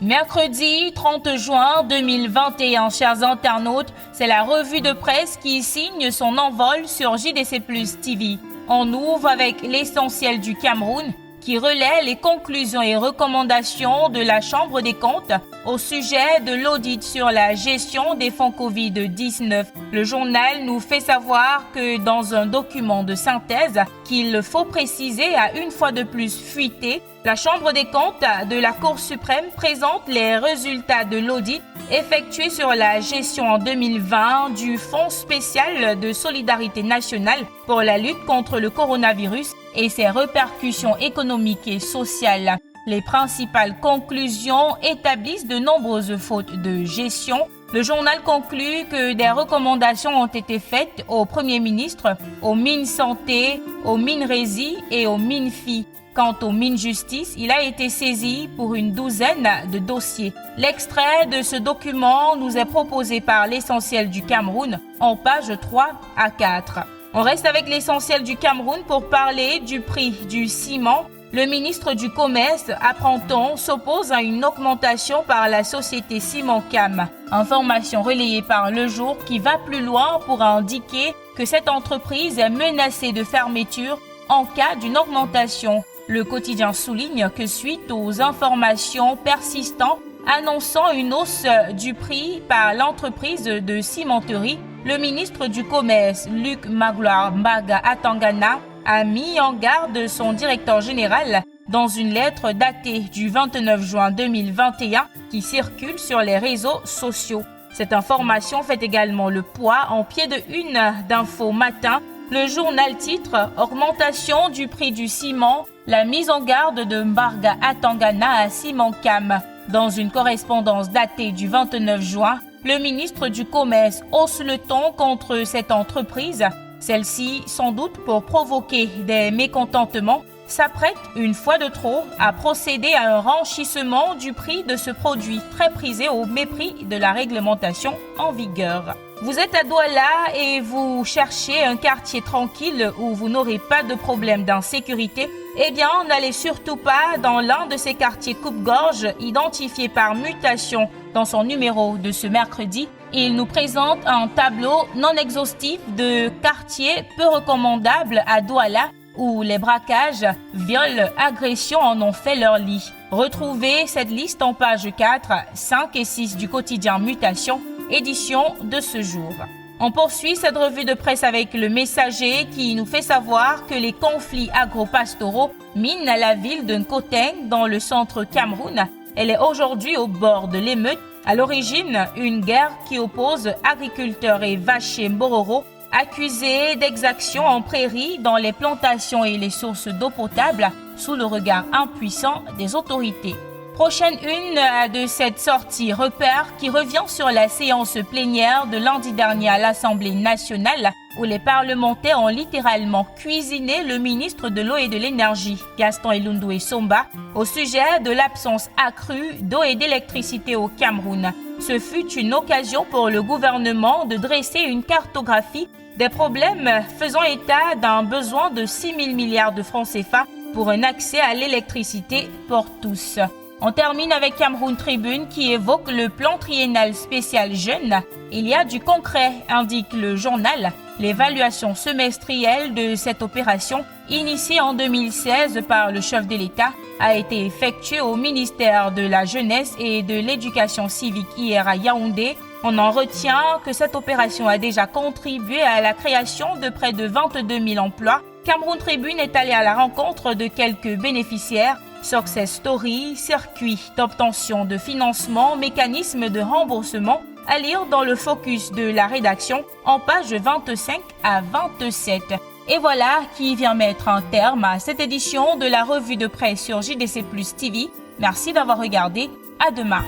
Mercredi 30 juin 2021, chers internautes, c'est la revue de presse qui signe son envol sur JDC Plus TV. On ouvre avec l'essentiel du Cameroun qui relaie les conclusions et recommandations de la Chambre des comptes au sujet de l'audit sur la gestion des fonds Covid-19. Le journal nous fait savoir que dans un document de synthèse qu'il faut préciser a une fois de plus fuité, la Chambre des comptes de la Cour suprême présente les résultats de l'audit effectué sur la gestion en 2020 du Fonds spécial de solidarité nationale pour la lutte contre le coronavirus et ses répercussions économiques et sociales. Les principales conclusions établissent de nombreuses fautes de gestion. Le journal conclut que des recommandations ont été faites au Premier ministre, aux mines santé, aux mines rési et aux mines FI. Quant aux mines justice, il a été saisi pour une douzaine de dossiers. L'extrait de ce document nous est proposé par l'essentiel du Cameroun en pages 3 à 4. On reste avec l'essentiel du Cameroun pour parler du prix du ciment. Le ministre du Commerce, apprend-on, s'oppose à une augmentation par la société Cimencam. Information relayée par Le Jour qui va plus loin pour indiquer que cette entreprise est menacée de fermeture en cas d'une augmentation. Le quotidien souligne que suite aux informations persistantes annonçant une hausse du prix par l'entreprise de cimenterie, le ministre du Commerce, Luc Magloire Mbaga Atangana, a mis en garde son directeur général dans une lettre datée du 29 juin 2021 qui circule sur les réseaux sociaux. Cette information fait également le poids en pied de une d'Info Matin. Le journal titre « Augmentation du prix du ciment, la mise en garde de Mbaga Atangana à Cimencam ». Dans une correspondance datée du 29 juin, le ministre du Commerce hausse le ton contre cette entreprise. Celle-ci, sans doute pour provoquer des mécontentements, s'apprête une fois de trop à procéder à un renchissement du prix de ce produit très prisé au mépris de la réglementation en vigueur. Vous êtes à Douala et vous cherchez un quartier tranquille où vous n'aurez pas de problème d'insécurité? Eh bien, n'allez surtout pas dans l'un de ces quartiers coupe-gorge identifiés par mutation dans son numéro de ce mercredi. Il nous présente un tableau non exhaustif de quartiers peu recommandables à Douala où les braquages, viols, agressions en ont fait leur lit. Retrouvez cette liste en pages 4, 5 et 6 du quotidien Mutation, édition de ce jour. On poursuit cette revue de presse avec le Messager qui nous fait savoir que les conflits agro-pastoraux minent la ville de Nkoteng dans le centre Cameroun. Elle est aujourd'hui au bord de l'émeute. À l'origine, une guerre qui oppose agriculteurs et vachiers Mbororo accusés d'exactions en prairie dans les plantations et les sources d'eau potable sous le regard impuissant des autorités. Prochaine une de cette sortie repère qui revient sur la séance plénière de lundi dernier à l'Assemblée nationale où les parlementaires ont littéralement cuisiné le ministre de l'eau et de l'énergie, Gaston Elundwe Somba, au sujet de l'absence accrue d'eau et d'électricité au Cameroun. Ce fut une occasion pour le gouvernement de dresser une cartographie des problèmes faisant état d'un besoin de 6 000 milliards de francs CFA pour un accès à l'électricité pour tous. On termine avec Cameroun Tribune qui évoque le plan triennal spécial jeunes. Il y a du concret, indique le journal. L'évaluation semestrielle de cette opération, initiée en 2016 par le chef de l'État, a été effectuée au ministère de la Jeunesse et de l'Éducation civique hier à Yaoundé. On en retient que cette opération a déjà contribué à la création de près de 22 000 emplois. Cameroun Tribune est allé à la rencontre de quelques bénéficiaires. Success story, circuit d'obtention de financement, mécanisme de remboursement, à lire dans le focus de la rédaction en pages 25 à 27. Et voilà qui vient mettre un terme à cette édition de la revue de presse sur JDC Plus TV. Merci d'avoir regardé. À demain.